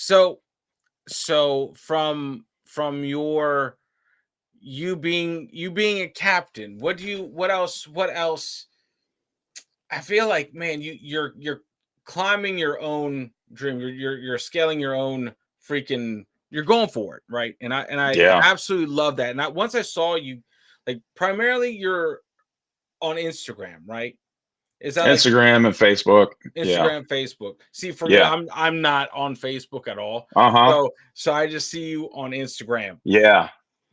So from your you being a captain, what else I feel like, man, you're climbing your own dream. You're scaling your own freaking. You're going for it, right? And I Yeah. absolutely love that. And once I saw you, like primarily you're on Instagram, right? Is that like Instagram and Facebook. Yeah. Instagram, Facebook? See, for me, Yeah. I'm not on Facebook at all. Uh-huh. So I just see you on Instagram, Yeah.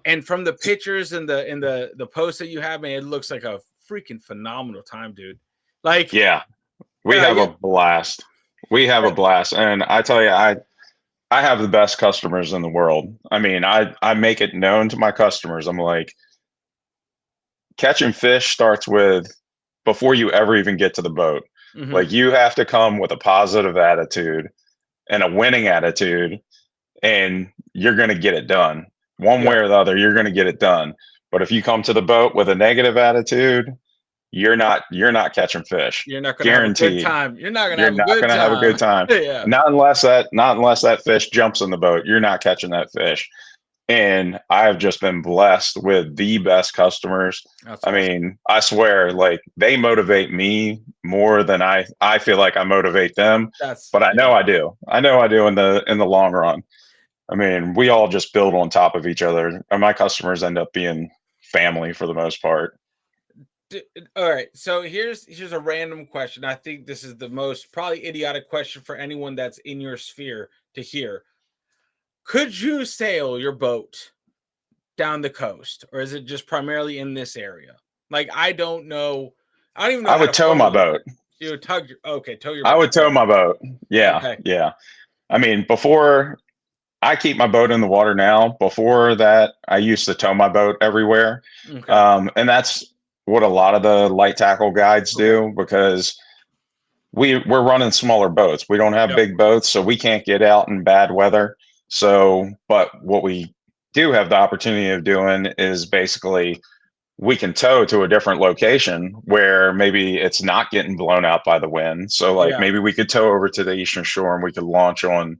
and from the pictures and the posts that you have, man, it looks like a freaking phenomenal time, dude. Like, Yeah. We have yeah, a blast. We have a blast. And I tell you, I have the best customers in the world. I mean, I make it known to my customers. I'm like, catching fish starts with before you ever even get to the boat. hmm Like you have to come with a positive attitude and a winning attitude, and you're going to get it done. One yeah. way or the other, you're going to get it done. But if you come to the boat with a negative attitude, you're not catching fish. You're not gonna have a good Guaranteed. time. You're not gonna You're have a not good going to have a good time. time. Yeah, Not unless that fish jumps in the boat. You're not catching that fish. And I've just been blessed with the best customers. that's I awesome. mean, I swear, like they motivate me more than I feel like I motivate them, That's but I know yeah. I do. I know I do in the long run. I mean, we all just build on top of each other, and my customers end up being family for the most part. All right, so here's a random question. I think this is the most probably idiotic question for anyone that's in your sphere to hear. Could you sail your boat down the coast, or is it just primarily in this area? Like, I don't know. I don't even know I how would to tow my formulate. boat. You would tug your okay, tow your I boat. would tow Okay, my boat. Yeah, okay, yeah. I mean, before I keep my boat in the water now. Before that, I used to tow my boat everywhere. okay, And that's what a lot of the light tackle guides okay. do because we're running smaller boats. We don't have Yep. big boats, so we can't get out in bad weather. So, but what we do have the opportunity of doing is basically we can tow to a different location where maybe it's not getting blown out by the wind. So like Yeah. maybe we could tow over to the eastern shore and we could launch on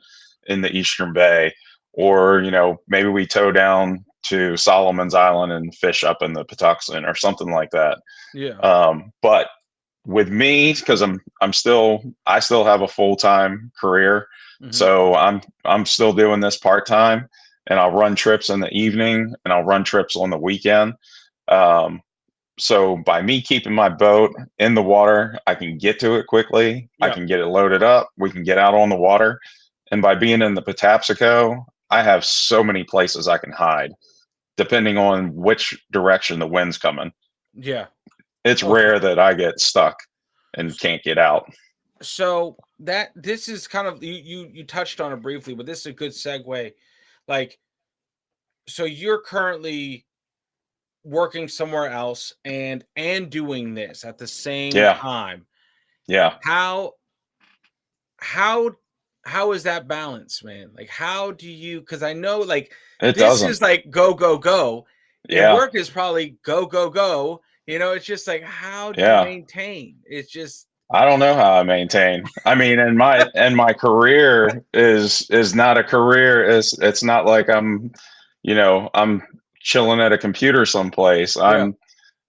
in the eastern bay, or maybe we tow down to Solomon's Island and fish up in the Patuxent or something like that. Yeah. But with me, because I still have a full-time career, hmm so I'm still doing this part-time, and I'll run trips in the evening and I'll run trips on the weekend. um, so by me keeping my boat in the water, I can get to it quickly. I Yep. can get it loaded up. We can get out on the water. And by being in the Patapsco, I have so many places I can hide, depending on which direction the wind's coming. Yeah. It's Okay. rare that I get stuck and can't get out. So that this is kind of you touched on it briefly, but this is a good segue. Like, so you're currently working somewhere else and doing this at the same Yeah, time. yeah, How how how is that balance, man? Like, how do you, because I know like it this doesn't. is like go, go, go, and Yeah, work is probably go, go, go. It's just like, how do you yeah. maintain? It's just I don't know how I maintain. I mean, and my career is not a career. It's not like I'm chilling at a computer someplace. yeah,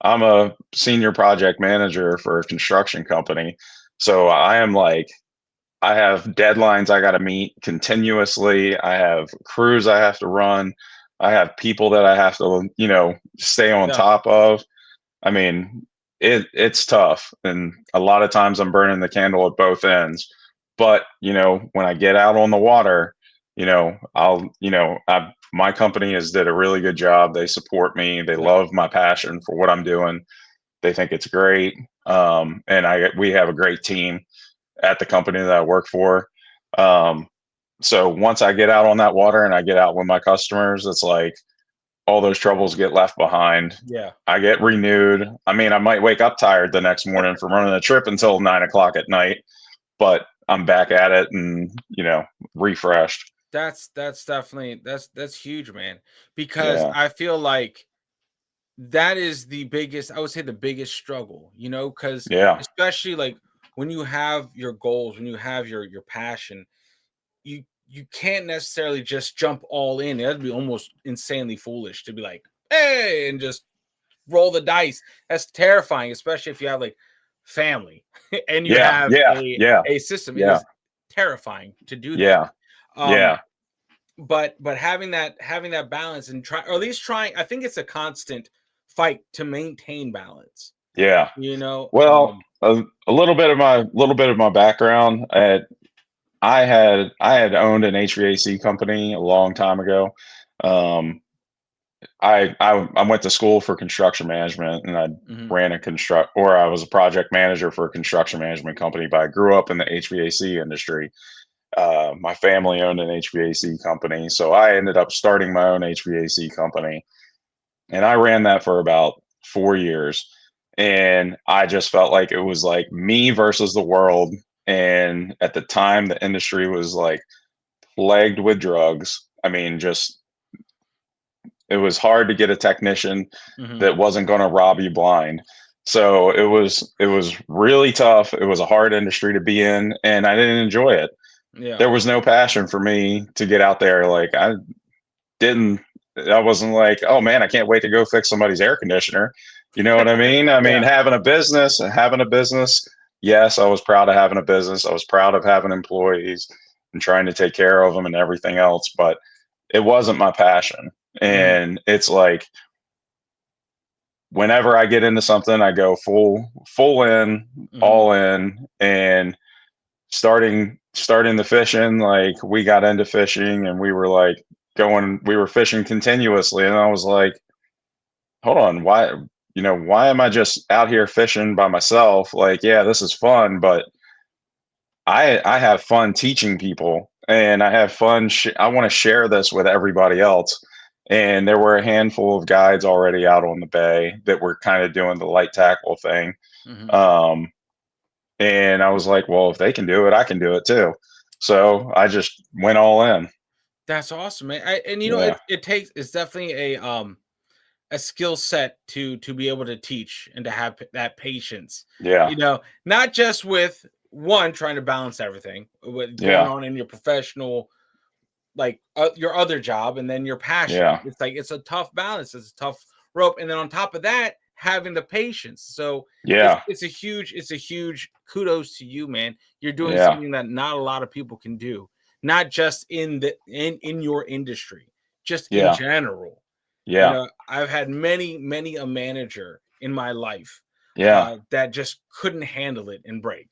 I'm a senior project manager for a construction company. So I am like I have deadlines I got to meet continuously. I have crews I have to run. I have people that I have to, stay on yeah, top of. I mean, it's tough, and a lot of times I'm burning the candle at both ends. But when I get out on the water, my company has did a really good job. They support me. They yeah, love my passion for what I'm doing. They think it's great, and we have a great team at the company that I work for. Um, so once I get out on that water and I get out with my customers, it's like all those troubles get left behind. yeah. I get renewed. I mean, I might wake up tired the next morning from running the trip until 9 o'clock at night, but I'm back at it and, refreshed. That's definitely that's huge, man. Because Yeah. I feel like that is the biggest, I would say the biggest struggle, because Yeah. especially like when you have your goals, when you have your passion, you you can't necessarily just jump all in. That'd be almost insanely foolish to be like, hey, and just roll the dice. That's terrifying, especially if you have like family and you Yeah, have yeah, yeah, a system. It yeah, is terrifying to do that. yeah, Um, yeah, but having that balance and try, or at least trying, I think it's a constant fight to maintain balance. yeah. You know, Well, a little bit of my background. I had owned an HVAC company a long time ago. Um, I went to school for construction management, and I mhm, ran a construct or I was a project manager for a construction management company. But I grew up in the HVAC industry. My family owned an HVAC company, so I ended up starting my own HVAC company, and I ran that for about 4 years. And I just felt like it was like me versus the world. And at the time, the industry was like plagued with drugs. I mean, just it was hard to get a technician mhm, that wasn't going to rob you blind. So it was really tough. It was a hard industry to be in, and I didn't enjoy it. yeah, There was no passion for me to get out there. Like didn't I wasn't like, oh man, I can't wait to go fix somebody's air conditioner. You know what I mean? I mean, yeah, having a business, yes, I was proud of having a business. I was proud of having employees and trying to take care of them and everything else, but it wasn't my passion. mhm, And it's like whenever I get into something, I go full in, mhm, all in, and starting the fishing, like we got into fishing and we were like we were fishing continuously, and I was like, hold on, why am I just out here fishing by myself? Like, yeah, this is fun, but I have fun teaching people, and I have fun I want to share this with everybody else. And there were a handful of guides already out on the bay that were kind of doing the light tackle thing. mhm. um, and I was like, well, if they can do it, I can do it too. So I just went all in. That's awesome, man. And you know, Yeah. it's definitely a skill set to be able to teach and to have that patience. Yeah. You know, not just with one trying to balance everything with going Yeah. on in your professional, like your other job, and then your passion. Yeah. It's like it's a tough balance. It's a tough rope, and then on top of that, having the patience. So Yeah. it's a huge kudos to you, man. You're doing Yeah. something that not a lot of people can do, not just in your industry, just in Yeah. general. You Yeah. know, I've had many a manager in my life Yeah. that just couldn't handle it and break.